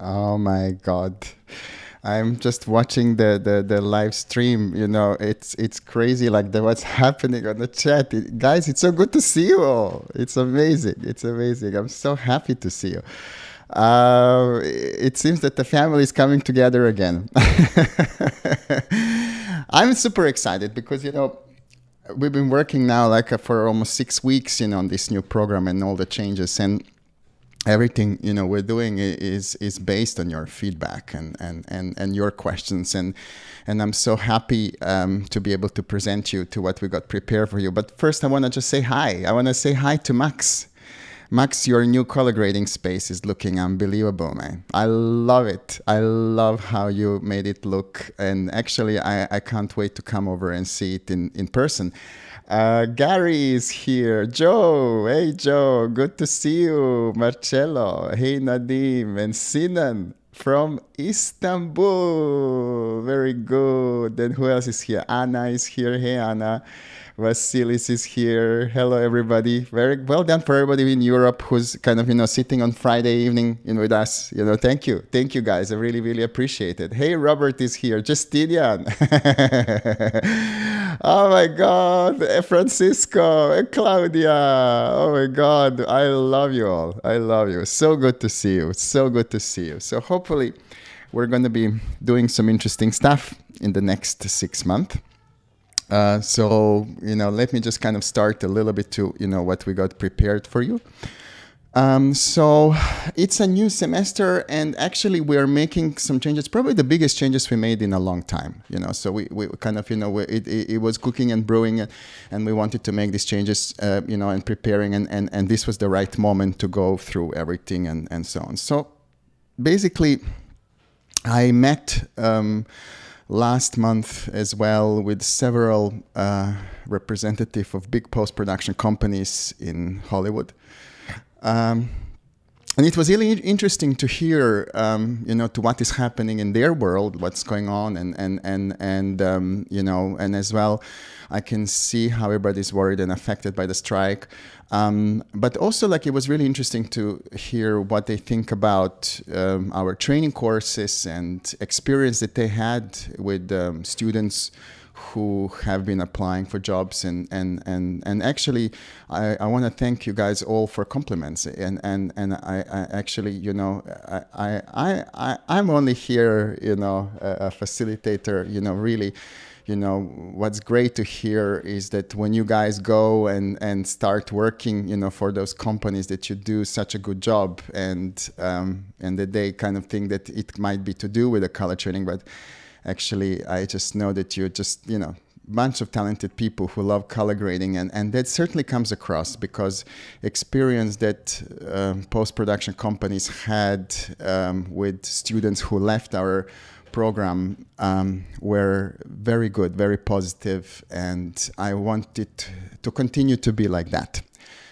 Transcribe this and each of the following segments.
Oh my God. I'm just watching the live stream. It's crazy like what's happening on the chat. Guys, it's so good to see you all. It's amazing. It's amazing. I'm so happy to see you. It seems that the family is coming together again. I'm super excited because, we've been working now for almost 6 weeks, on this new program and all the changes. And everything we're doing is based on your feedback and your questions, and I'm so happy to be able to present you to what we got prepared for you. But first, I want to just say hi. I want to say hi to Max. Max, your new color grading space is looking unbelievable, man. I love it. I love how you made it look, and actually I can't wait to come over and see it in person. Gary is here. Joe, hey Joe, good to see you. Marcello, hey Nadim, and Sinan from Istanbul. Very good. And who else is here? Anna is here. Hey Anna. Vasilis is here. Hello, everybody. Very well done for everybody in Europe who's kind of, sitting on Friday evening with us. Thank you. Thank you, guys. I really, really appreciate it. Hey, Robert is here. Justinian. Oh, my God. Francisco. Claudia. Oh, my God. I love you all. I love you. So good to see you. So good to see you. So hopefully we're going to be doing some interesting stuff in the next 6 months. Let me just kind of start a little bit to, what we got prepared for you. So it's a new semester, and actually we are making some changes, probably the biggest changes we made in a long time, so we kind of, it was cooking and brewing, and we wanted to make these changes, and preparing, and this was the right moment to go through everything and so on. So basically I met, last month as well with several representatives of big post-production companies in Hollywood. And it was really interesting to hear, to what is happening in their world, what's going on, and as well, I can see how everybody's worried and affected by the strike. But also, it was really interesting to hear what they think about our training courses and experience that they had with actually, I want to thank you guys all for compliments, and I actually, I'm only here, a facilitator, really. What's great to hear is that when you guys go and start working, for those companies, that you do such a good job, and that they kind of think that it might be to do with the color training, but actually, I just know that you're just, bunch of talented people who love color grading, and that certainly comes across because experience that post-production companies had with students who left our program were very good, very positive, and I want it to continue to be like that.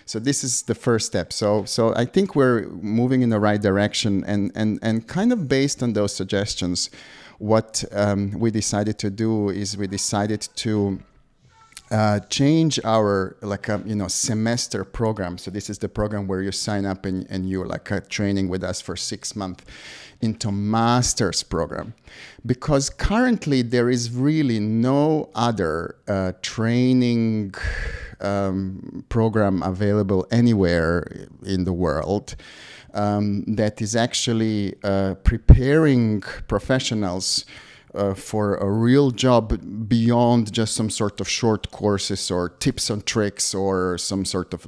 So this is the first step. So I think we're moving in the right direction, and kind of based on those suggestions, what we decided to do is we decided to change our semester program. So this is the program where you sign up and you're training with us for 6 months into master's program, because currently there is really no other training program available anywhere in the world that is actually preparing professionals for a real job beyond just some sort of short courses or tips and tricks or some sort of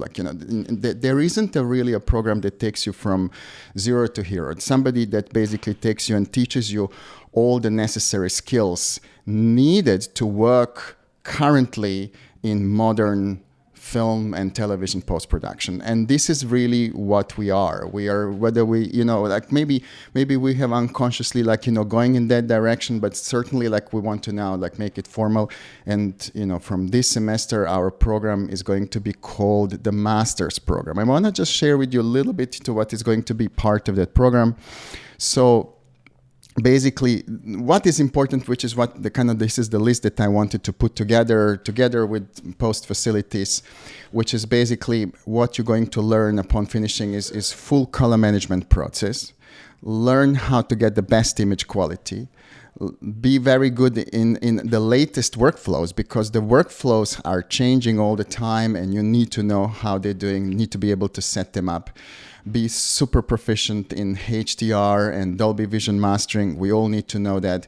there isn't really a program that takes you from zero to hero. It's somebody that basically takes you and teaches you all the necessary skills needed to work currently in modern film and television post-production. And this is really what we are. We are, whether we, maybe we have unconsciously, going in that direction, but certainly we want to now make it formal. And, from this semester, our program is going to be called the Master's Program. I want to just share with you a little bit to what is going to be part of that program. So basically, what is important, which is what this is the list that I wanted to put together with post facilities, which is basically what you're going to learn upon finishing is full color management process, learn how to get the best image quality, be very good in the latest workflows, because the workflows are changing all the time and you need to know how they're doing, need to be able to set them up. Be super proficient in HDR and Dolby Vision mastering. We all need to know that.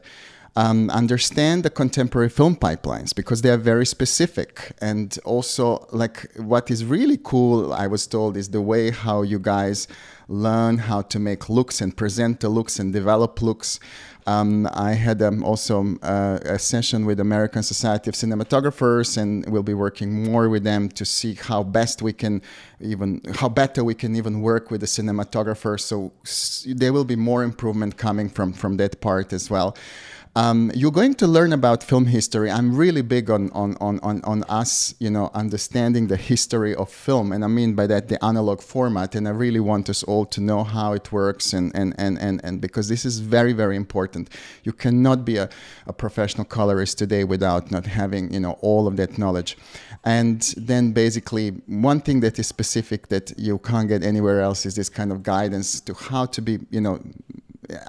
Understand the contemporary film pipelines, because they are very specific. And also, like, what is really cool, I was told, is the way how you guys learn how to make looks and present the looks and develop looks. I had also a session with American Society of Cinematographers, and we'll be working more with them to see how better we can even work with the cinematographer. So there will be more improvement coming from that part as well. You're going to learn about film history. I'm really big on us, understanding the history of film. And I mean by that, the analog format. And I really want us all to know how it works, and because this is very, very important. You cannot be a professional colorist today without not having, all of that knowledge. And then basically one thing that is specific that you can't get anywhere else is this kind of guidance to how to be,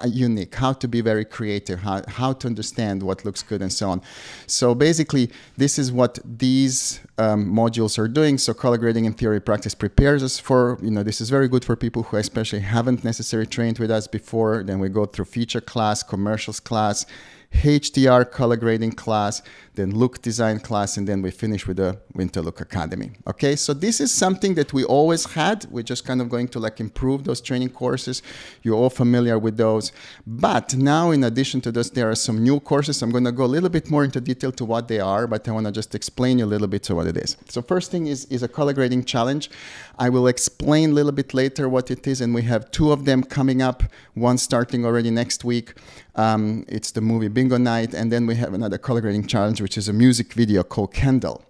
unique, how to be very creative, how to understand what looks good and so on. So basically, this is what these modules are doing. So color grading in theory practice prepares us for, this is very good for people who especially haven't necessarily trained with us before. Then we go through feature class, commercials class, HDR color grading class, then look design class, and then we finish with the Winter Look Academy. Okay, so this is something that we always had. We're just kind of going to improve those training courses. You're all familiar with those. But now, in addition to this, there are some new courses. I'm going to go a little bit more into detail to what they are, but I want to just explain you a little bit to what it is. So first thing is a color grading challenge. I will explain a little bit later what it is, and we have 2 of them coming up, one starting already next week. It's the movie Bingo Night, and then we have another color grading challenge, which is a music video called Candle.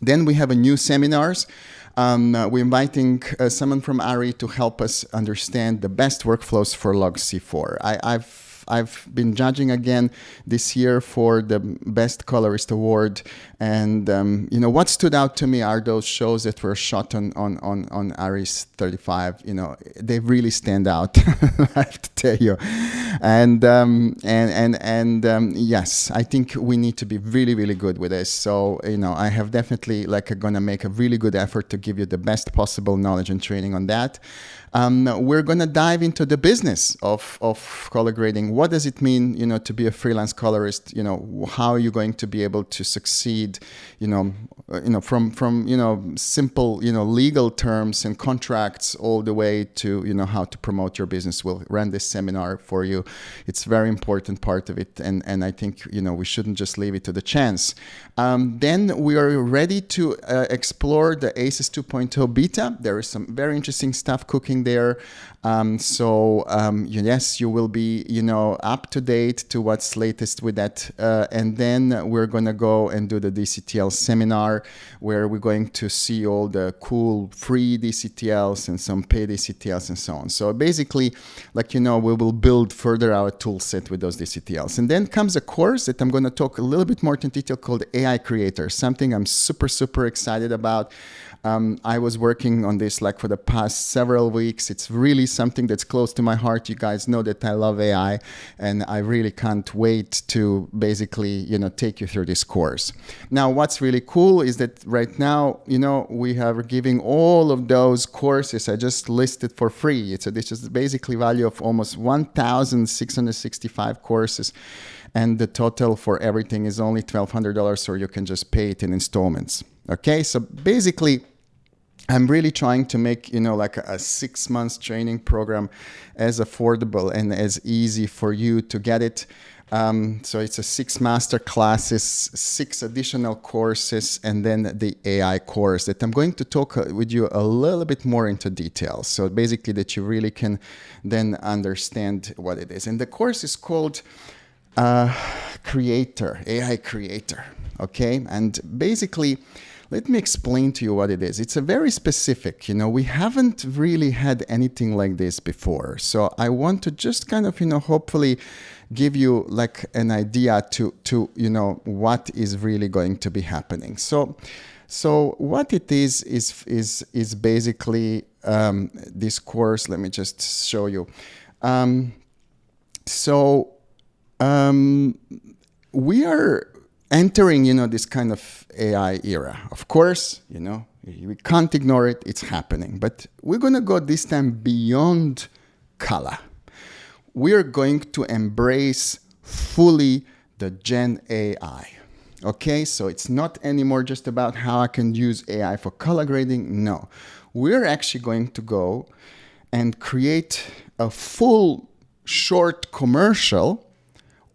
Then we have a new seminars. We're inviting someone from ARI to help us understand the best workflows for Log C4. I've been judging again this year for the Best Colorist Award, and what stood out to me are those shows that were shot on ARIS 35. They really stand out. I have to tell you, and yes, I think we need to be really, really good with this. So I have definitely gonna make a really good effort to give you the best possible knowledge and training on that. We're going to dive into the business of color grading. What does it mean, to be a freelance colorist? How are you going to be able to succeed, from simple, legal terms and contracts all the way to, how to promote your business. We'll run this seminar for you. It's a very important part of it. And I think, we shouldn't just leave it to the chance. Then we are ready to explore the ACES 2.0 beta. There is some very interesting stuff cooking there. Yes, you will be, up to date to what's latest with that. And then we're going to go and do the DCTL seminar, where we're going to see all the cool free DCTLs and some paid DCTLs and so on. So basically, we will build further our tool set with those DCTLs. And then comes a course that I'm going to talk a little bit more in detail called AI Creator, something I'm super, super excited about. I was working on this for the past several weeks. It's really something that's close to my heart. You guys know that I love AI, and I really can't wait to basically, take you through this course. Now, what's really cool is that right now, we are giving all of those courses I just listed for free. This is basically value of almost 1,665 courses. And the total for everything is only $1,200, or you can just pay it in installments. Okay, so basically, I'm really trying to make, a 6 months training program as affordable and as easy for you to get it. So it's a 6 master classes, 6 additional courses, and then the AI course that I'm going to talk with you a little bit more into detail. So basically that you really can then understand what it is. And the course is called Creator, AI Creator. Okay, and basically, let me explain to you what it is. It's a very specific, we haven't really had anything like this before. So I want to just kind of, hopefully give you an idea to what is really going to be happening. So what it is basically this course. Let me just show you. So we are entering, this kind of AI era. Of course, we can't ignore it. It's happening. But we're going to go this time beyond color. We are going to embrace fully the Gen AI. Okay, so it's not anymore just about how I can use AI for color grading. No, we're actually going to go and create a full short commercial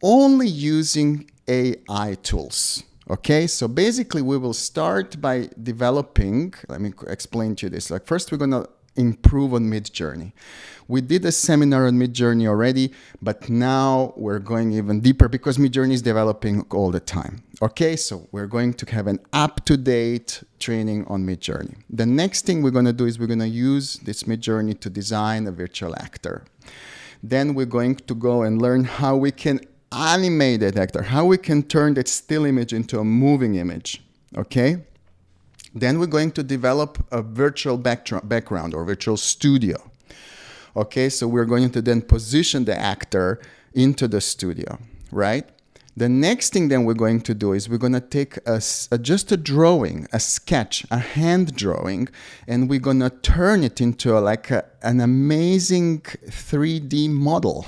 only using AI tools. Okay, so basically we will start by developing, let me explain to you this. Like first we're going to improve on Midjourney. We did a seminar on Midjourney already, but now we're going even deeper because Midjourney is developing all the time. Okay, so we're going to have an up-to-date training on Midjourney. The next thing we're going to do is we're going to use this Midjourney to design a virtual actor. Then we're going to go and learn how we can animate that actor, how we can turn that still image into a moving image. Okay? Then we're going to develop a virtual background or virtual studio. Okay, so we're going to then position the actor into the studio, right? The next thing then we're going to do is we're going to take just a drawing, a sketch, a hand drawing, and we're going to turn it into an amazing 3D model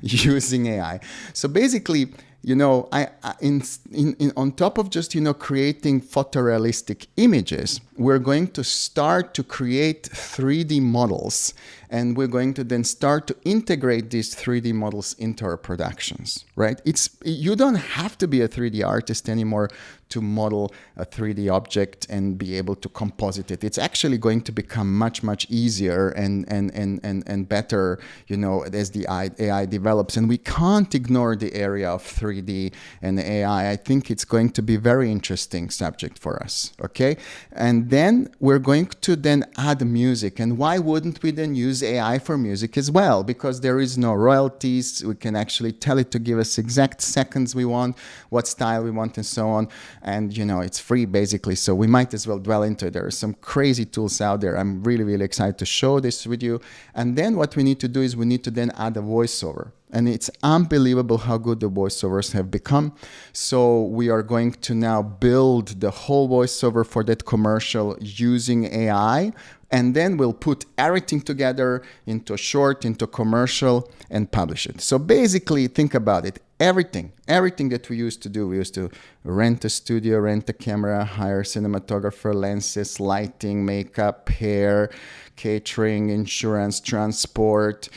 using AI. So basically, on top of just, creating photorealistic images, we're going to start to create 3D models, and we're going to then start to integrate these 3D models into our productions, right? You don't have to be a 3D artist anymore to model a 3D object and be able to composite it. It's actually going to become much, much easier and better, as the AI develops. And we can't ignore the area of 3D and AI. I think it's going to be a very interesting subject for us, okay? And then we're going to then add music. And why wouldn't we then use AI for music as well? Because there is no royalties. We can actually tell it to give us exact seconds we want, what style we want, and so on. And, it's free basically. So we might as well dwell into it. There are some crazy tools out there. I'm really, really excited to show this with you. And then what we need to do is we need to then add a voiceover. And it's unbelievable how good the voiceovers have become. So we are going to now build the whole voiceover for that commercial using AI. And then we'll put everything together into a short, into a commercial, and publish it. So basically, think about it. Everything that we used to do, we used to rent a studio, rent a camera, hire cinematographer, lenses, lighting, makeup, hair, catering, insurance, transport,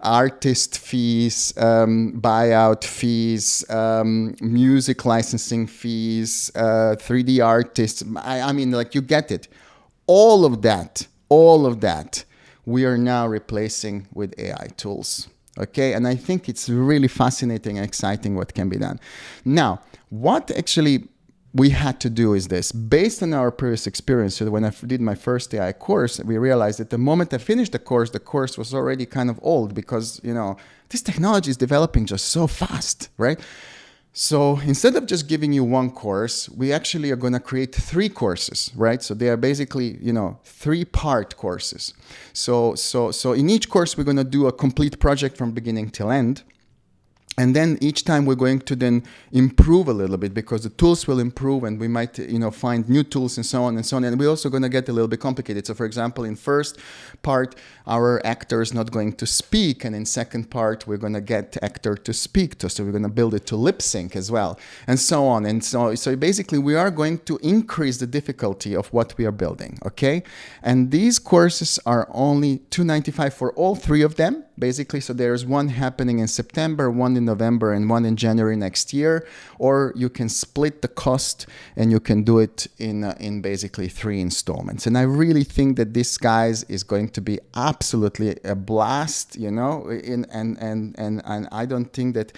artist fees, buyout fees, music licensing fees, 3D artists. I mean, you get it. All of that, we are now replacing with AI tools. Okay, and I think it's really fascinating and exciting what can be done. Now, what actually we had to do is this. Based on our previous experience, so when I did my first AI course, we realized that the moment I finished the course was already kind of old because, this technology is developing just so fast, right? So instead of just giving you one course, we actually are going to create 3 courses, right? So they are basically, 3-part courses. So in each course, we're going to do a complete project from beginning till end. And then each time we're going to then improve a little bit because the tools will improve and we might, find new tools and so on and so on. And we're also going to get a little bit complicated. So for example, in first part, our actor is not going to speak. And in second part, we're going to get actor to speak to. So we're going to build it to lip sync as well and so on. And so basically we are going to increase the difficulty of what we are building. Okay. And these courses are only $295 for all 3 of them. Basically, so there's one happening in September, one in November, and one in January next year. Or you can split the cost and you can do it in basically 3 installments. And I really think that this, guys, is going to be absolutely a blast, and I don't think that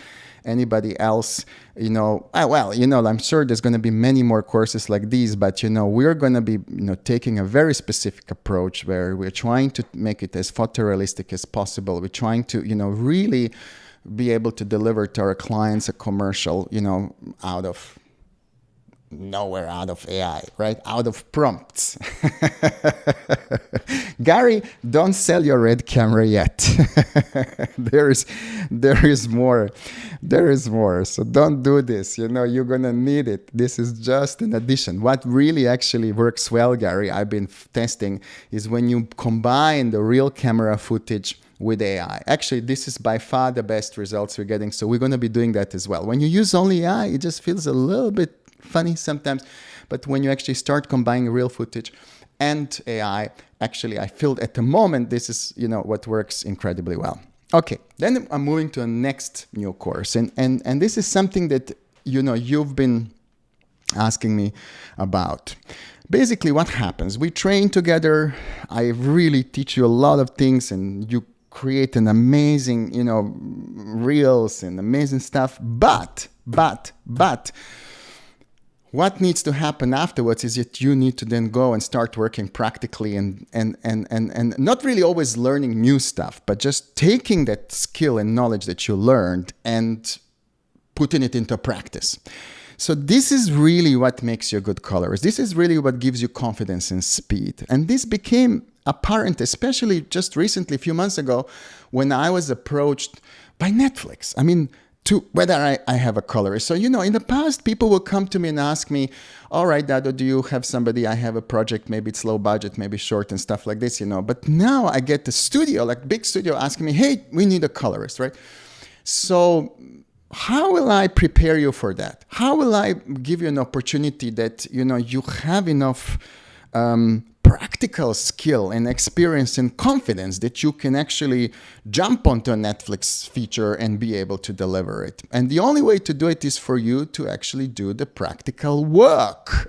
anybody else, I'm sure there's going to be many more courses like these, but, we're going to be, taking a very specific approach where we're trying to make it as photorealistic as possible. We're trying to, really be able to deliver to our clients a commercial, out of nowhere, out of AI, right? Out of prompts. Gary, don't sell your red camera yet. there is more. There is more. So don't do this. You know, you're going to need it. This is just an addition. What really actually works well, Gary, I've been testing, is when you combine the real camera footage with AI. Actually, this is by far the best results we're getting. So we're going to be doing that as well. When you use only AI, it just feels a little bit funny sometimes. But when you actually start combining real footage and AI, actually, I feel at the moment, this is, you know, what works incredibly well. Okay, then I'm moving to a next new course. And this is something that, you know, you've been asking me about. Basically, what happens? We train together. I really teach you a lot of things, and you create an amazing, you know, reels and amazing stuff. But what needs to happen afterwards is that you need to then go and start working practically and not really always learning new stuff, but just taking that skill and knowledge that you learned and putting it into practice. So this is really what makes you a good colorist. This is really what gives you confidence and speed. And this became apparent, especially just recently, a few months ago, when I was approached by Netflix. I mean, to whether I have a colorist. So, you know, in the past, people will come to me and ask me, all right, Dado, do you have somebody? I have a project, maybe it's low budget, maybe short and stuff like this, you know. But now I get the studio, like big studio, asking me, hey, we need a colorist, right? So how will I prepare you for that? How will I give you an opportunity that, you know, you have enough practical skill and experience and confidence that you can actually jump onto a Netflix feature and be able to deliver it. And the only way to do it is for you to actually do the practical work.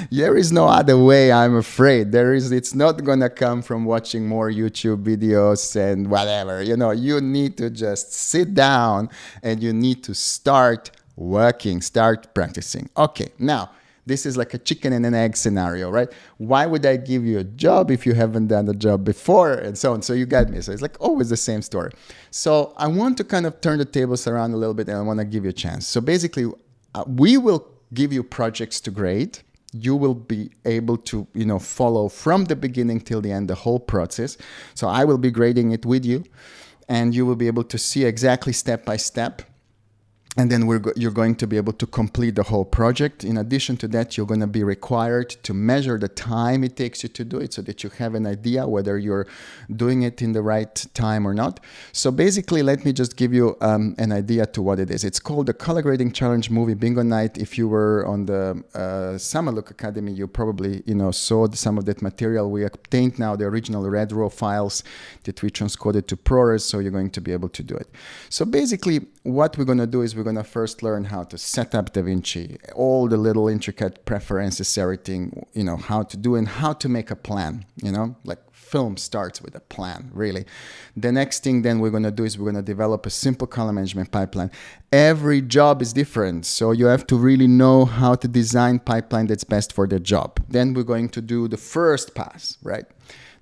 There is no other way, I'm afraid. It's not going to come from watching more YouTube videos and whatever. You know, you need to just sit down and you need to start working, start practicing. Okay, now, this is like a chicken and an egg scenario, right? Why would I give you a job if you haven't done the job before, and so on? So you got me. So it's like always the same story. So I want to kind of turn the tables around a little bit, and I want to give you a chance. So basically, we will give you projects to grade. You will be able to, you know, follow from the beginning till the end the whole process. So I will be grading it with you, and you will be able to see exactly step by step. And then you're going to be able to complete the whole project. In addition to that, you're going to be required to measure the time it takes you to do it so that you have an idea whether you're doing it in the right time or not. So basically, let me just give you an idea to what it is. It's called the Color Grading Challenge Movie Bingo Night. If you were on the Summer Look Academy, you probably, you know, saw some of that material. We obtained now the original red raw files that we transcoded to ProRes, so you're going to be able to do it. So basically, what we're going to do is we're going to first learn how to set up DaVinci, all the little intricate preferences, everything, you know, how to do and how to make a plan, you know, like film starts with a plan, really. The next thing then we're going to do is we're going to develop a simple color management pipeline. Every job is different, so you have to really know how to design pipeline that's best for the job. Then we're going to do the first pass, right?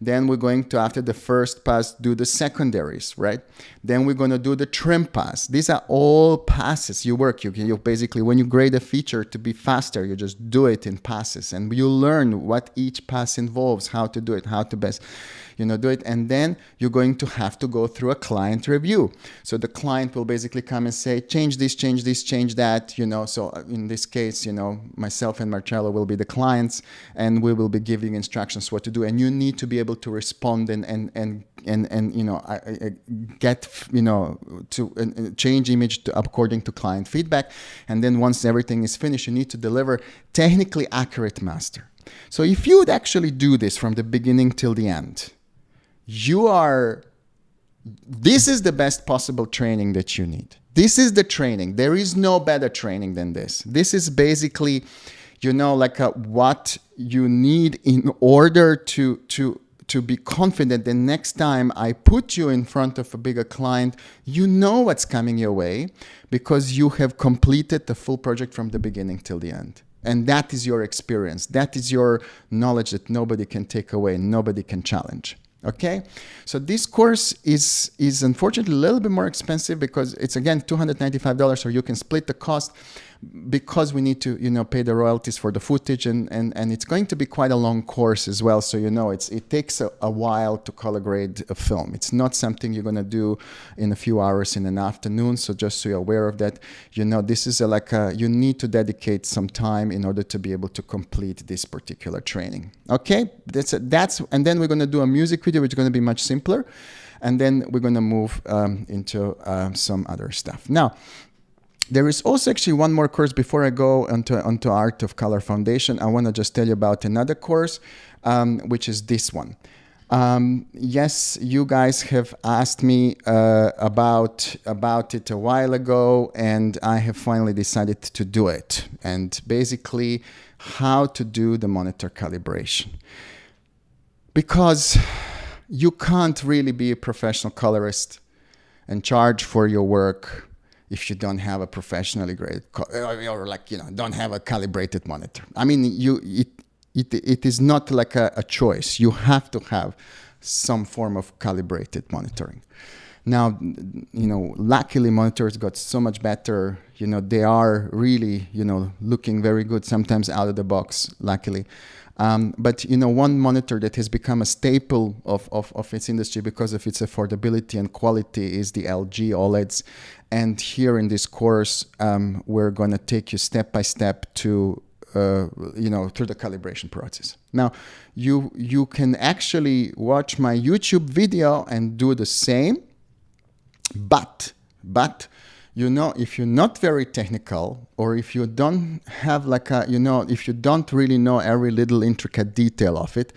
Then we're going to, after the first pass, do the secondaries, right? Then we're going to do the trim pass. These are all passes. You basically, when you grade a feature to be faster, you just do it in passes. And you learn what each pass involves, how to do it, how to best, you know, do it. And then you're going to have to go through a client review. So the client will basically come and say, change this, change that, you know. So in this case, you know, myself and Marcello will be the clients, and we will be giving instructions what to do. And you need to be able to respond and you know, get, you know, to change image according to client feedback. And then once everything is finished, you need to deliver technically accurate master. So if you would actually do this from the beginning till the end, this is the best possible training that you need. This is the training. There is no better training than this. This is basically, you know, like what you need in order to be confident that next time I put you in front of a bigger client, you know what's coming your way because you have completed the full project from the beginning till the end. And that is your experience. That is your knowledge that nobody can take away, nobody can challenge. Okay, so this course is unfortunately a little bit more expensive because it's, again, $295, or you can split the cost. because we need to, pay the royalties for the footage, and it's going to be quite a long course as well. So, it takes a while to color grade a film. It's not something you're going to do in a few hours in an afternoon. So just so you're aware of that, this is you need to dedicate some time in order to be able to complete this particular training. Okay, and then we're going to do a music video, which is going to be much simpler. And then we're going to move into some other stuff. Now, there is also actually one more course before I go onto Art of Color Foundation. I want to just tell you about another course, which is this one. Yes, you guys have asked me about it a while ago, and I have finally decided to do it. And basically, how to do the monitor calibration. Because you can't really be a professional colorist and charge for your work if you don't have a professionally graded or don't have a calibrated monitor. I mean, it is not like a choice. You have to have some form of calibrated monitoring. Now, luckily monitors got so much better. They are really, looking very good, sometimes out of the box, luckily. But one monitor that has become a staple of its industry because of its affordability and quality is the LG OLEDs. And here in this course, we're going to take you step by step to through the calibration process. Now, you can actually watch my YouTube video and do the same, but if you're not very technical, or if you don't have if you don't really know every little intricate detail of it,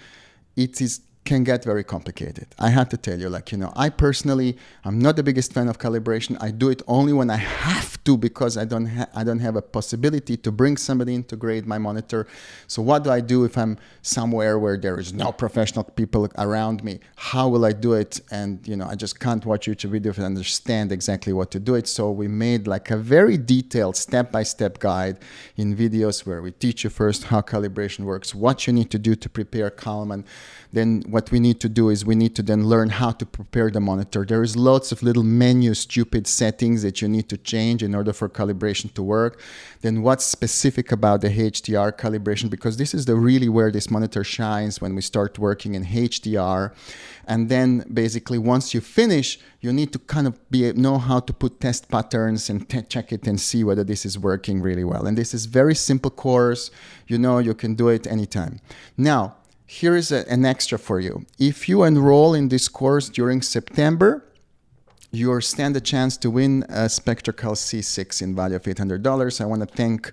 can get very complicated. I have to tell you, I personally, I'm not the biggest fan of calibration. I do it only when I have to, because I don't have a possibility to bring somebody in to grade my monitor. So what do I do if I'm somewhere where there is no professional people around me? How will I do it? And, I just can't watch YouTube videos to understand exactly what to do it. So we made a very detailed step-by-step guide in videos where we teach you first how calibration works, what you need to do to prepare Kalman. Then what we need to do is we need to then learn how to prepare the monitor. There is lots of little menu stupid settings that you need to change in order for calibration to work. Then what's specific about the HDR calibration, because this is really where this monitor shines when we start working in HDR. And then basically once you finish, you need to kind of know how to put test patterns and check it and see whether this is working really well. And this is very simple course. You can do it anytime. Now, here is an extra for you. If you enroll in this course during September, you stand a chance to win a Spectracal C6 in value of $800. I want to thank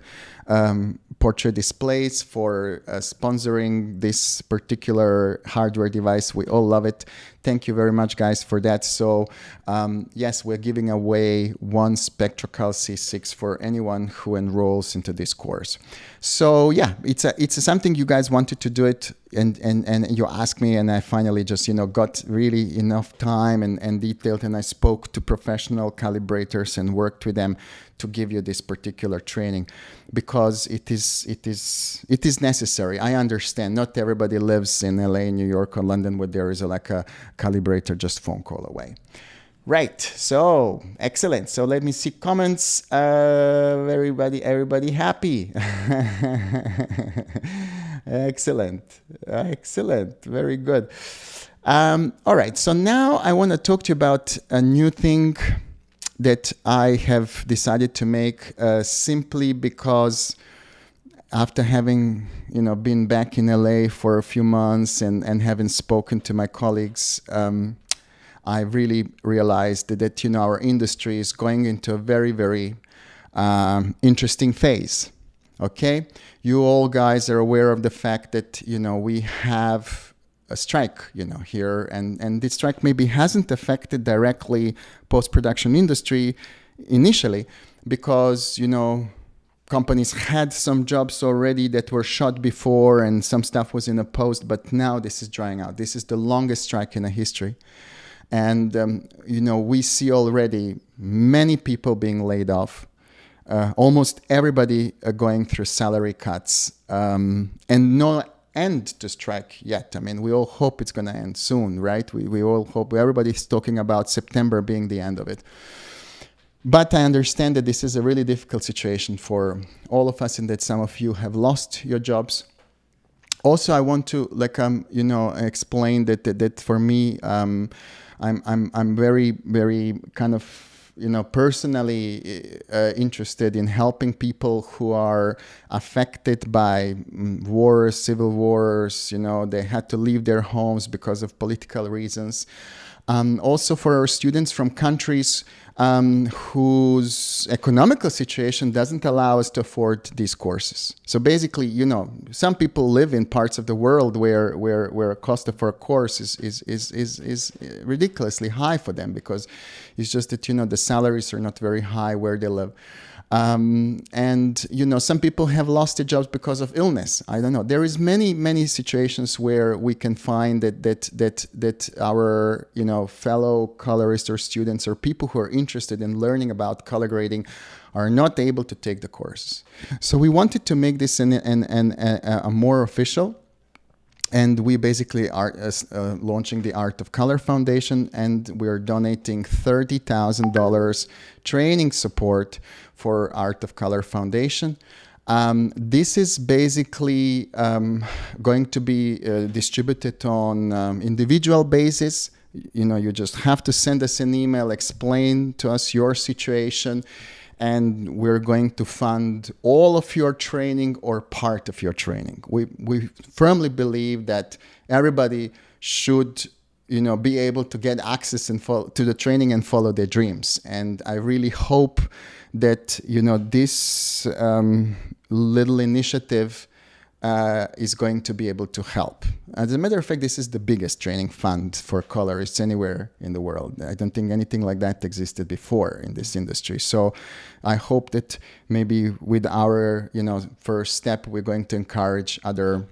Portrait Displays for sponsoring this particular hardware device. We all love it. Thank you very much, guys, for that. So yes, we're giving away one Spectracal C6 for anyone who enrolls into this course. So yeah, it's something you guys wanted to do it, and you asked me, and I finally just got really enough time and detailed, and I spoke to professional calibrators and worked with them to give you this particular training, because it is necessary. I understand not everybody lives in LA, New York, or London where there is a calibrator just phone call away. Right, so excellent. So let me see comments. Everybody happy. Excellent, very good. All right, so now I want to talk to you about a new thing that I have decided to make simply because after having been back in LA for a few months and having spoken to my colleagues, I really realized that our industry is going into a very, very interesting phase. Okay, you all guys are aware of the fact that we have a strike here, and this strike maybe hasn't affected directly post-production industry initially, because companies had some jobs already that were shot before and some stuff was in a post, but now this is drying out. This is the longest strike in history. And, we see already many people being laid off, almost everybody going through salary cuts, and no end to strike yet. I mean, we all hope it's going to end soon, right? We all hope. Everybody's talking about September being the end of it. But I understand that this is a really difficult situation for all of us, and that some of you have lost your jobs. Also, I want to explain that for me, I'm very kind of personally interested in helping people who are affected by wars, civil wars. They had to leave their homes because of political reasons. Also for our students from countries whose economical situation doesn't allow us to afford these courses. So basically, some people live in parts of the world where cost of a course is ridiculously high for them, because it's just that, the salaries are not very high where they live. And some people have lost their jobs because of illness. I don't know. There is many situations where we can find that our fellow colorists or students or people who are interested in learning about color grading are not able to take the courses. So we wanted to make this a more official. And we basically are launching the Art of Color Foundation, and we're donating $30,000 training support for Art of Color Foundation. This is basically going to be distributed on individual basis. You just have to send us an email, explain to us your situation, and we're going to fund all of your training or part of your training. We firmly believe that everybody should, be able to get access to the training and follow their dreams. And I really hope that, this little initiative is going to be able to help. As a matter of fact, this is the biggest training fund for colorists anywhere in the world. I don't think anything like that existed before in this industry. So I hope that maybe with our, first step, we're going to encourage other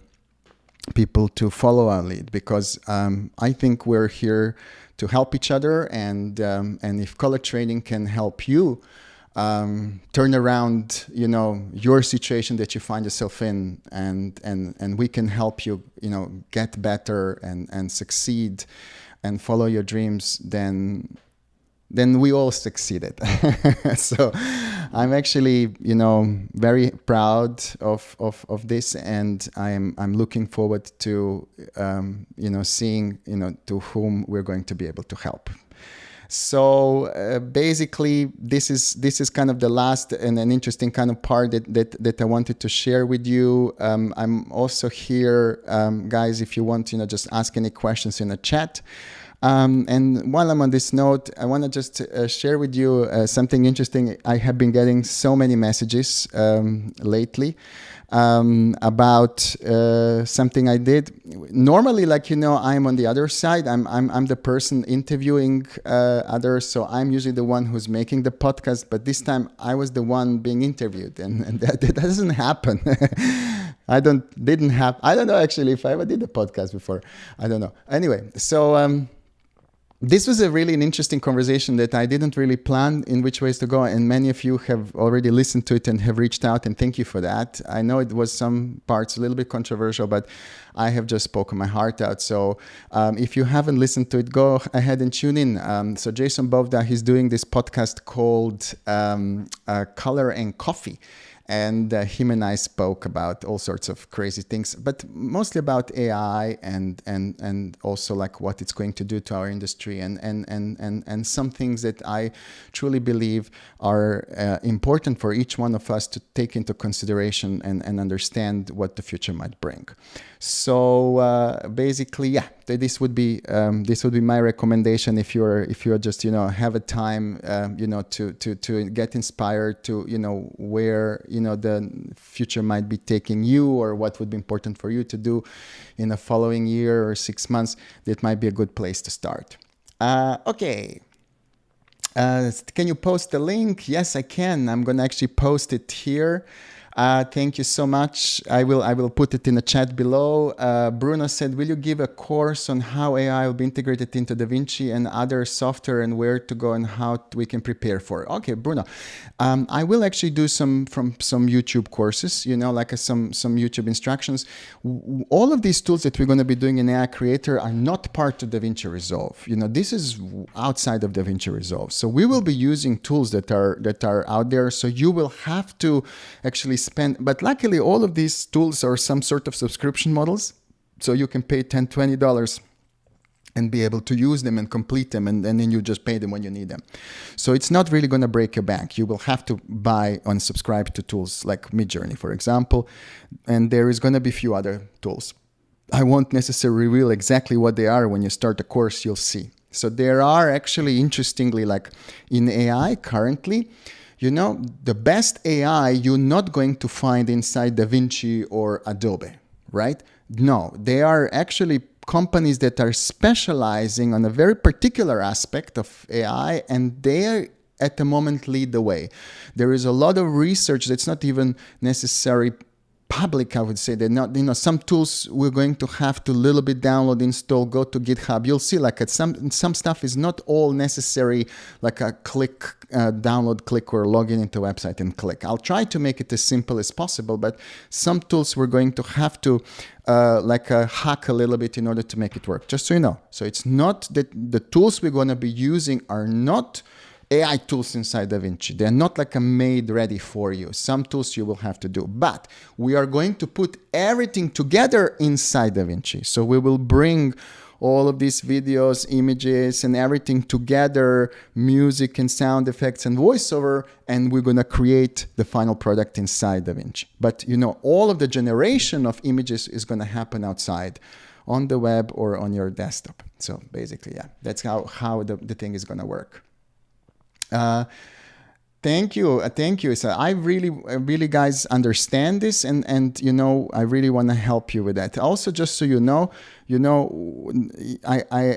people to follow our lead, because I think we're here to help each other. And if color training can help you turn around, your situation that you find yourself in, and we can help you, get better and succeed and follow your dreams, then we all succeeded. So I'm actually, very proud of this, and I'm looking forward to, seeing, to whom we're going to be able to help. So basically, this is kind of the last and an interesting kind of part that I wanted to share with you. I'm also here, guys, if you want, just ask any questions in the chat. And while I'm on this note, I want to just share with you something interesting. I have been getting so many messages lately about something I did. Normally, I'm on the other side. I'm the person interviewing others, so I'm usually the one who's making the podcast. But this time, I was the one being interviewed, and that doesn't happen. I don't know actually if I ever did a podcast before. I don't know. Anyway, so. This was an interesting conversation that I didn't really plan in which ways to go, and many of you have already listened to it and have reached out, and thank you for that. I know it was some parts a little bit controversial, but I have just spoken my heart out. So if you haven't listened to it, go ahead and tune in. So Jason Bovda, he's doing this podcast called Color and Coffee. And him and I spoke about all sorts of crazy things, but mostly about AI and also what it's going to do to our industry and some things that I truly believe are important for each one of us to take into consideration and understand what the future might bring. So basically, this would be my recommendation if you're just have a time to get inspired to where the future might be taking you, or what would be important for you to do in the following year or 6 months. That might be a good place to start. Okay. Can you post the link? Yes, I can. I'm going to actually post it here. Thank you so much. I will put it in the chat below. Bruno said, will you give a course on how AI will be integrated into DaVinci and other software and where to go and how we can prepare for it? Okay, Bruno. I will actually do some YouTube courses, like some YouTube instructions. All of these tools that we're going to be doing in AI Creator are not part of DaVinci Resolve. This is outside of DaVinci Resolve. So we will be using tools that are out there. So you will have to actually spend, but luckily all of these tools are some sort of subscription models. So you can pay $10, $20 and be able to use them and complete them, and then you just pay them when you need them. So it's not really going to break your bank. You will have to buy and subscribe to tools like Midjourney, for example, and there is going to be a few other tools. I won't necessarily reveal exactly what they are. When you start the course, you'll see. So there are actually, interestingly, like in AI currently, the best AI you're not going to find inside DaVinci or Adobe, right? No, they are actually companies that are specializing on a very particular aspect of AI, and they are at the moment lead the way. There is a lot of research that's not even necessary public, I would say. They're not, some tools we're going to have to little bit download, install, go to GitHub. You'll see like some stuff is not all necessary, like a click, download, click, or log in into a website and click. I'll try to make it as simple as possible, but some tools we're going to have to hack a little bit in order to make it work, just so you know. So it's not that the tools we're going to be using are not AI tools inside DaVinci. They're not like a made ready for you. Some tools you will have to do, but we are going to put everything together inside DaVinci. So we will bring all of these videos, images, and everything together, music and sound effects and voiceover, and we're going to create the final product inside DaVinci. But all of the generation of images is going to happen outside on the web or on your desktop. So basically, yeah, that's how the thing is going to work. Thank you. So I really guys understand this, and I really want to help you with that. Also, just so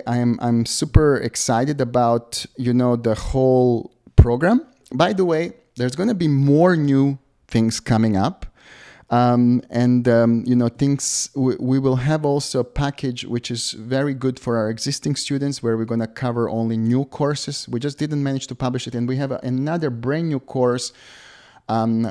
I'm super excited about the whole program. By the way, there's going to be more new things coming up. Things we will have also a package which is very good for our existing students, where we're going to cover only new courses. We just didn't manage to publish it, and we have another brand new course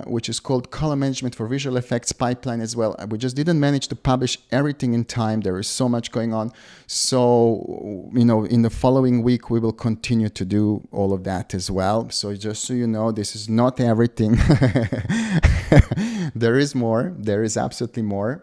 which is called Color Management for Visual Effects Pipeline as well. We just didn't manage to publish everything in time. There is so much going on. So, in the following week, we will continue to do all of that as well. So just so you know, this is not everything. There is more. There is absolutely more.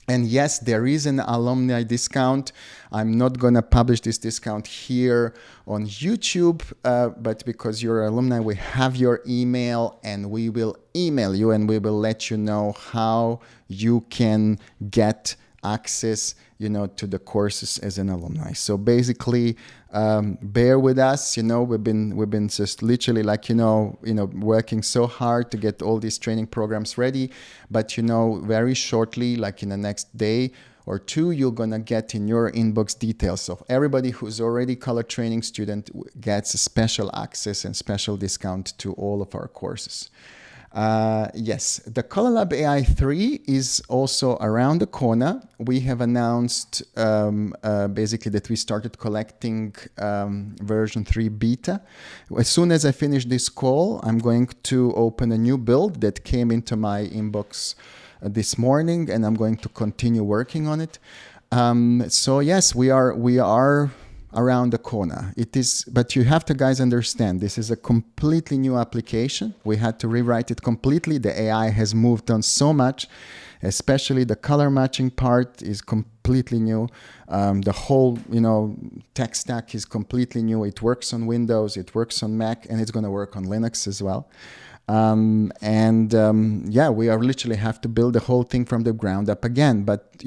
And yes, there is an alumni discount. I'm not going to publish this discount here on YouTube, but because you're an alumni, we have your email, and we will email you, and we will let you know how you can get access, to the courses as an alumni. So basically, bear with us. We've been just literally working so hard to get all these training programs ready. But very shortly, like in the next day or two, you're gonna get in your inbox details. So everybody who's already color training student gets a special access and special discount to all of our courses. Yes, the Color Lab AI 3 is also around the corner. We have announced basically that we started collecting version 3 beta. As soon as I finish this call, I'm going to open a new build that came into my inbox this morning, and I'm going to continue working on it. So yes, we are around the corner. It is, but you have to guys understand, this is a completely new application. We had to rewrite it completely. The AI has moved on so much, especially the color matching part is completely new. The whole, tech stack is completely new. It works on Windows, it works on Mac, and it's going to work on Linux as well. Yeah, we are literally have to build the whole thing from the ground up again. But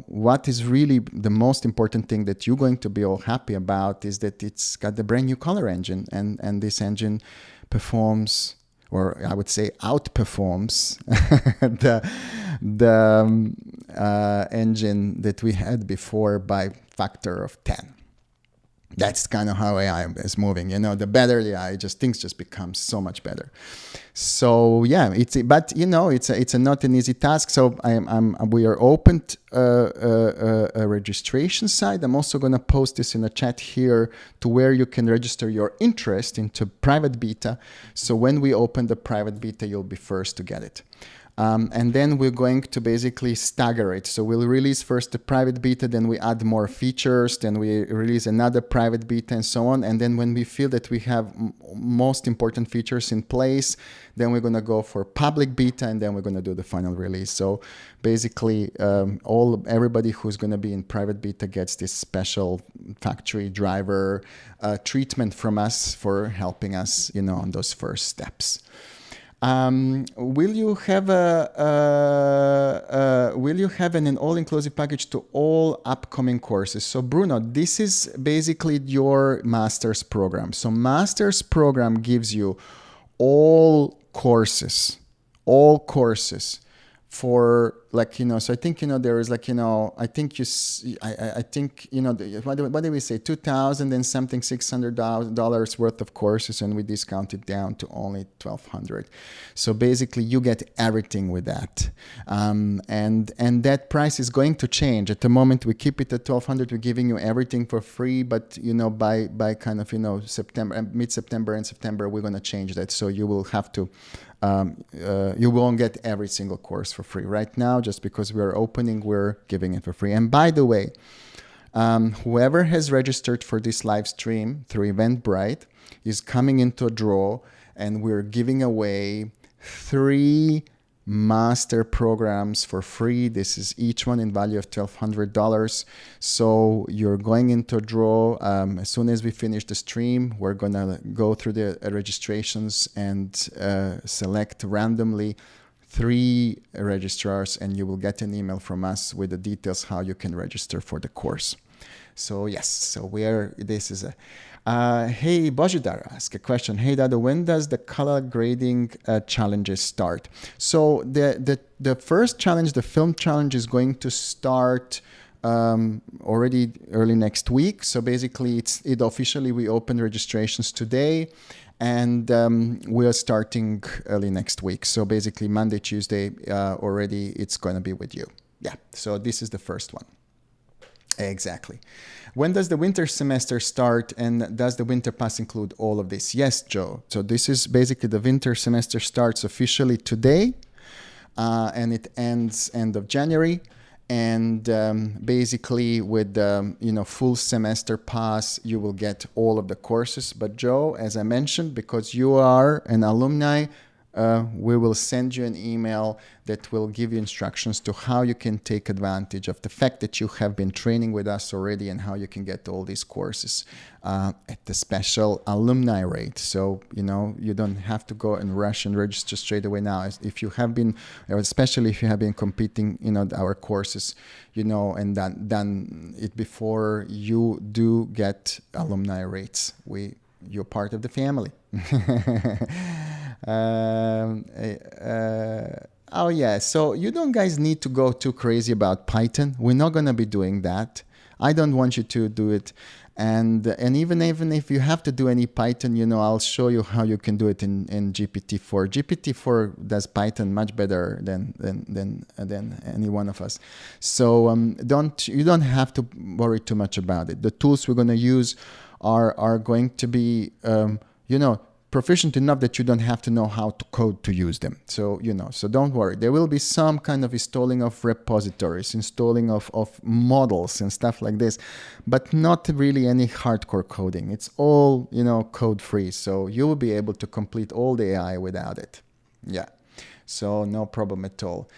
what is really the most important thing that you're going to be all happy about is that it's got the brand new color engine, and this engine performs, or I would say outperforms the engine that we had before by factor of 10. That's kind of how AI is moving. The better the AI, things just become so much better. So yeah, it's a not an easy task. So we are open a registration site. I'm also going to post this in the chat here to where you can register your interest into private beta. So when we open the private beta, you'll be first to get it. And then we're going to basically stagger it. So we'll release first the private beta, then we add more features, then we release another private beta and so on. And then when we feel that we have most important features in place, then we're going to go for public beta, and then we're going to do the final release. So basically everybody who's going to be in private beta gets this special factory driver treatment from us for helping us, on those first steps. Will you have an all-inclusive package to all upcoming courses? So Bruno, this is basically your master's program. So master's program gives you all courses for so I think, there is I think what did we say? 2,000 and something, $600 worth of courses, and we discount it down to only 1,200. So basically you get everything with that. And that price is going to change. At the moment we keep it at 1,200. We're giving you everything for free, but by kind of, September, mid-September and September, we're going to change that. So you will have to, you won't get every single course for free. Right now, just because we're opening, we're giving it for free. And by the way, whoever has registered for this live stream through Eventbrite is coming into a draw, and we're giving away 3 master programs for free. This is each one in value of $1,200. So you're going into a draw. As soon as we finish the stream, we're gonna go through the registrations and select randomly 3 registrars, and you will get an email from us with the details how you can register for the course. So yes, so hey, Bojidar asked a question. Hey, Dado, when does the color grading challenges start? So the first challenge, the film challenge, is going to start already early next week. So basically, we open registrations today, and we are starting early next week. So basically, Monday, Tuesday, already it's going to be with you. Yeah. So this is the first one. Exactly. When does the winter semester start, and does the winter pass include all of this? Yes, Joe. So this is basically the winter semester starts officially today, and it ends end of January. And basically with full semester pass, you will get all of the courses. But Joe, as I mentioned, because you are an alumni, we will send you an email that will give you instructions to how you can take advantage of the fact that you have been training with us already, and how you can get all these courses at the special alumni rate. So, you don't have to go and rush and register straight away now. If you have been, or especially if you have been competing, our courses, and done it before, you do get alumni rates. You're part of the family. Oh yeah, so you don't guys need to go too crazy about Python. We're not going to be doing that. I don't want you to do it. And even if you have to do any Python, I'll show you how you can do it in GPT-4. GPT-4 does Python much better than any one of us. So you don't have to worry too much about it. The tools we're going to use are going to be proficient enough that you don't have to know how to code to use them. So, so don't worry. There will be some kind of installing of repositories, installing of models and stuff like this, but not really any hardcore coding. It's all, code free. So you will be able to complete all the AI without it. Yeah. So no problem at all.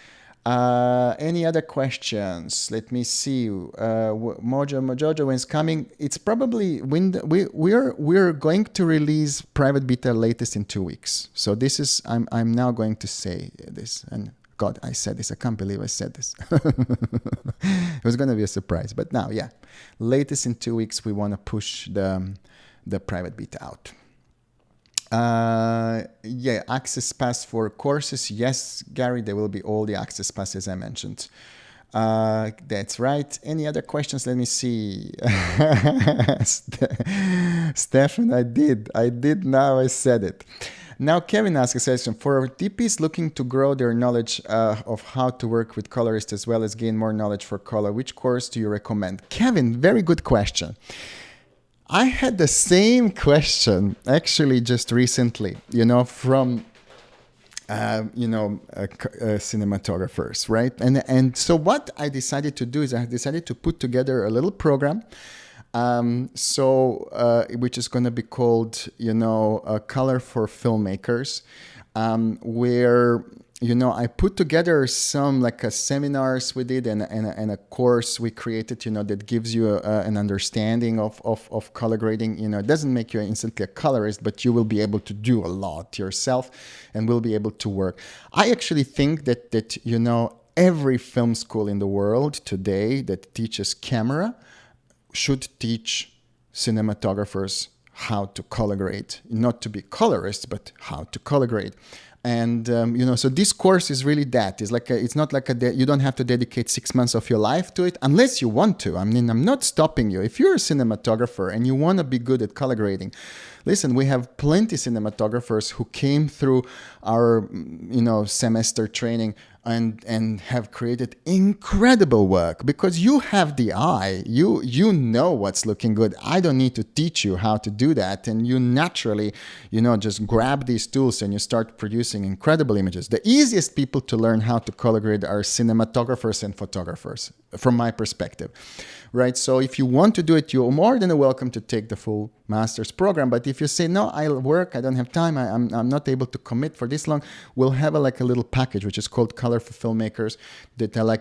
Any other questions? Let me see. Mojo, when it's coming, it's probably when we're going to release private beta latest in 2 weeks. So this is I'm now going to say this, and God, I said this. I can't believe I said this. It was going to be a surprise, but now, yeah, latest in 2 weeks, we want to push the private beta out. Access pass for courses. Yes, Gary, there will be all the access passes I mentioned. That's right. Any other questions? Let me see. Stefan, I did now, I said it. Now, Kevin asked a question. For DPs looking to grow their knowledge of how to work with colorists as well as gain more knowledge for color, which course do you recommend? Kevin, very good question. I had the same question actually just recently, from cinematographers, right? And so what I decided to do is I decided to put together a little program, which is going to be called, Color for Filmmakers, where I put together some seminars we did and a course we created, that gives you an understanding of color grading. It doesn't make you instantly a colorist, but you will be able to do a lot yourself and will be able to work. I actually think that every film school in the world today that teaches camera should teach cinematographers how to color grade, not to be colorists, but how to color grade. And, so this course is really that. It's not you don't have to dedicate 6 months of your life to it unless you want to. I mean, I'm not stopping you. If you're a cinematographer and you want to be good at color grading, listen, we have plenty cinematographers who came through our, semester training and have created incredible work because you have the eye. You know what's looking good. I don't need to teach you how to do that. And you naturally, just grab these tools and you start producing incredible images. The easiest people to learn how to color grade are cinematographers and photographers, from my perspective, right? So if you want to do it, you're more than welcome to take the full master's program. But if you say, no, I work, I don't have time, I'm not able to commit for this long, we'll have a little package, which is called Color for Filmmakers, that are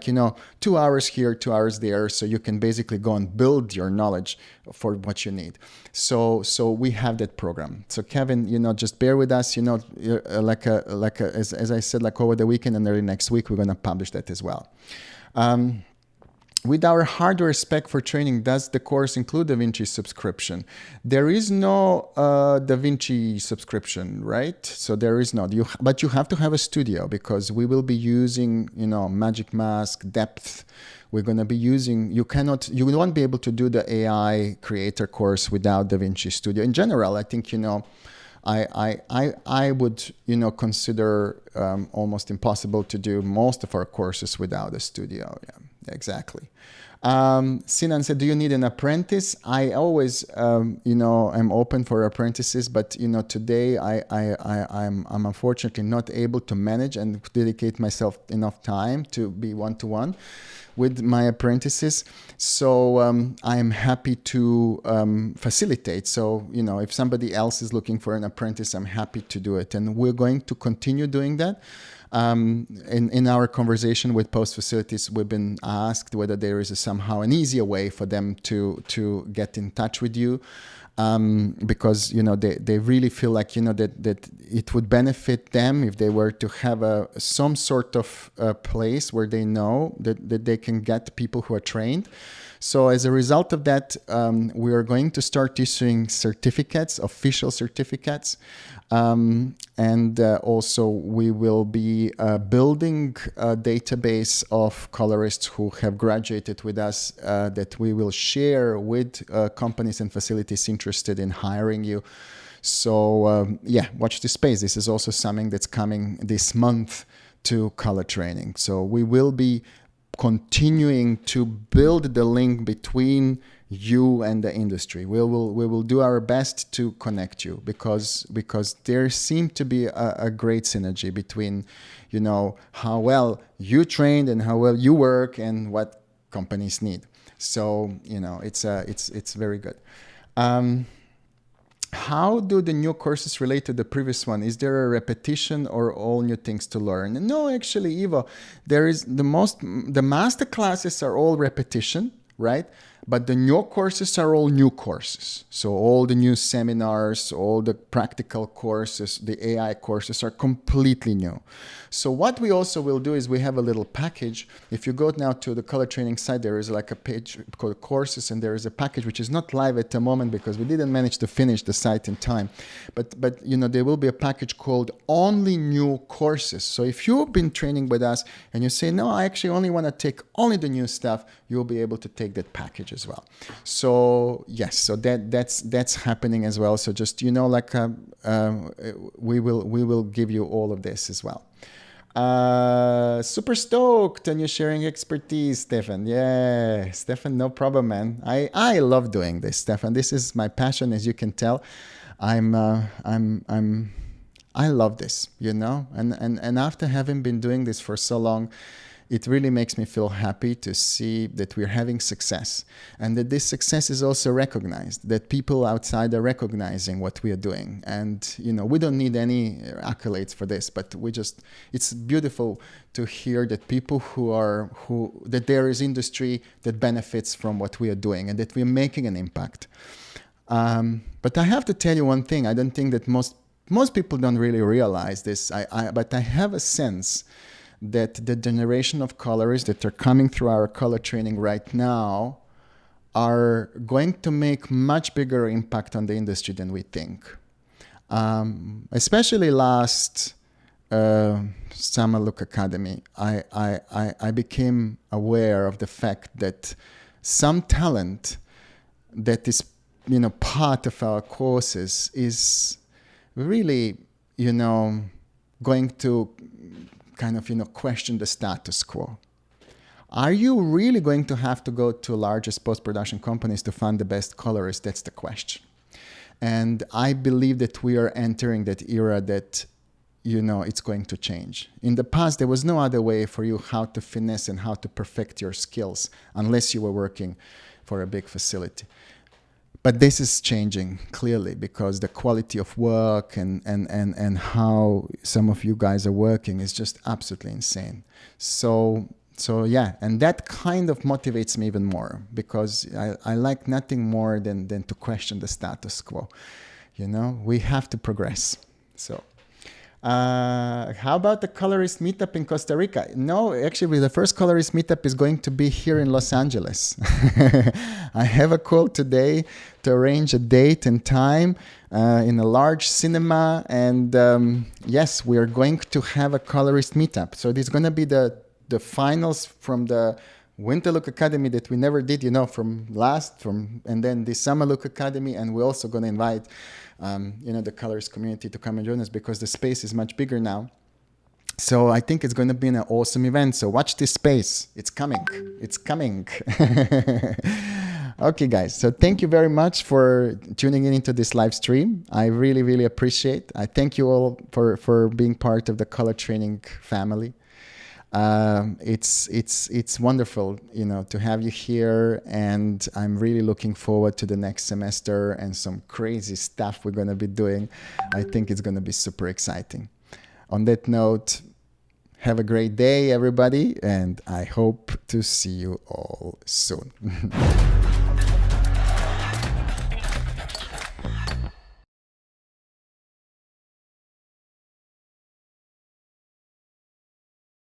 2 hours here, 2 hours there. So you can basically go and build your knowledge for what you need. So we have that program. So Kevin, just bear with us, as I said, over the weekend and early next week, we're going to publish that as well. With our hardware spec for training, does the course include DaVinci subscription? There is no DaVinci subscription, right? So there is not. But you have to have a studio because we will be using, Magic Mask, Depth. We're going to be using, you won't be able to do the AI creator course without DaVinci Studio. In general, I think, I would, consider almost impossible to do most of our courses without a studio. Yeah, exactly. Sinan said, do you need an apprentice? I always, I'm open for apprentices, but, today I'm unfortunately not able to manage and dedicate myself enough time to be one-to-one with my apprentices. So I'm happy to facilitate. So, if somebody else is looking for an apprentice, I'm happy to do it. And we're going to continue doing that. In our conversation with post facilities, we've been asked whether there is somehow an easier way for them to get in touch with you. Because they really feel like that it would benefit them if they were to have some sort of place where they know that they can get people who are trained. So as a result of that, we are going to start issuing certificates, official certificates. And also we will be building a database of colorists who have graduated with us that we will share with companies and facilities interested in hiring you. So watch this space. This is also something that's coming this month to color training. So we will be continuing to build the link between you and the industry. We will do our best to connect you because there seemed to be a great synergy between how well you trained and how well you work and what companies need. So it's very good. How do the new courses relate to the previous one? Is there a repetition or all new things to learn? No, actually, Ivo, there is the master classes are all repetition, right? But the new courses are all new courses. So all the new seminars, all the practical courses, the AI courses are completely new. So what we also will do is we have a little package. If you go now to the color training site, there is like a page called courses, and there is a package which is not live at the moment because we didn't manage to finish the site in time. But you know, there will be a package called only new courses. So if you've been training with us and you say, no, I actually only want to take only the new stuff, you'll be able to take that package as well. So yes, so that's happening as well. So just, you know, like we will give you all of this as well. Super stoked on you sharing expertise, Stefan. Yeah, Stefan, no problem, man. I love doing this, Stefan. This is my passion, as you can tell. I love this, you know, and after having been doing this for so long, it really makes me feel happy to see that we're having success, and that this success is also recognized, that people outside are recognizing what we are doing. And, you know, we don't need any accolades for this, but it's beautiful to hear that people that there is industry that benefits from what we are doing and that we're making an impact. But I have to tell you one thing. I don't think that most people don't really realize this, but I have a sense that the generation of colorists that are coming through our color training right now are going to make much bigger impact on the industry than we think. Especially last Summer Look Academy, I became aware of the fact that some talent that is, you know, part of our courses is really, you know, going to kind of, you know, question the status quo. Are you really going to have to go to largest post-production companies to find the best colorists? That's the question. And I believe that we are entering that era that, you know, it's going to change. In the past, there was no other way for you how to finesse and how to perfect your skills unless you were working for a big facility. But this is changing clearly because the quality of work and how some of you guys are working is just absolutely insane. So yeah, and that kind of motivates me even more because I like nothing more than to question the status quo. You know, we have to progress. So how about the colorist meetup in Costa Rica? No, actually the first colorist meetup is going to be here in Los Angeles. I have a call today to arrange a date and time in a large cinema. And yes, we are going to have a colorist meetup. So it's going to be the finals from the Winter Look Academy that we never did, you know, and then the Summer Look Academy. And we're also going to invite you know, the colorist community to come and join us because the space is much bigger now. So I think it's going to be an awesome event. So watch this space. It's coming. It's coming. Okay, guys. So thank you very much for tuning in into this live stream. I really, really appreciate. I thank you all for being part of the color training family. It's wonderful, you know, to have you here, and I'm really looking forward to the next semester and some crazy stuff we're going to be doing. I think it's going to be super exciting. On that note, have a great day, everybody, and I hope to see you all soon.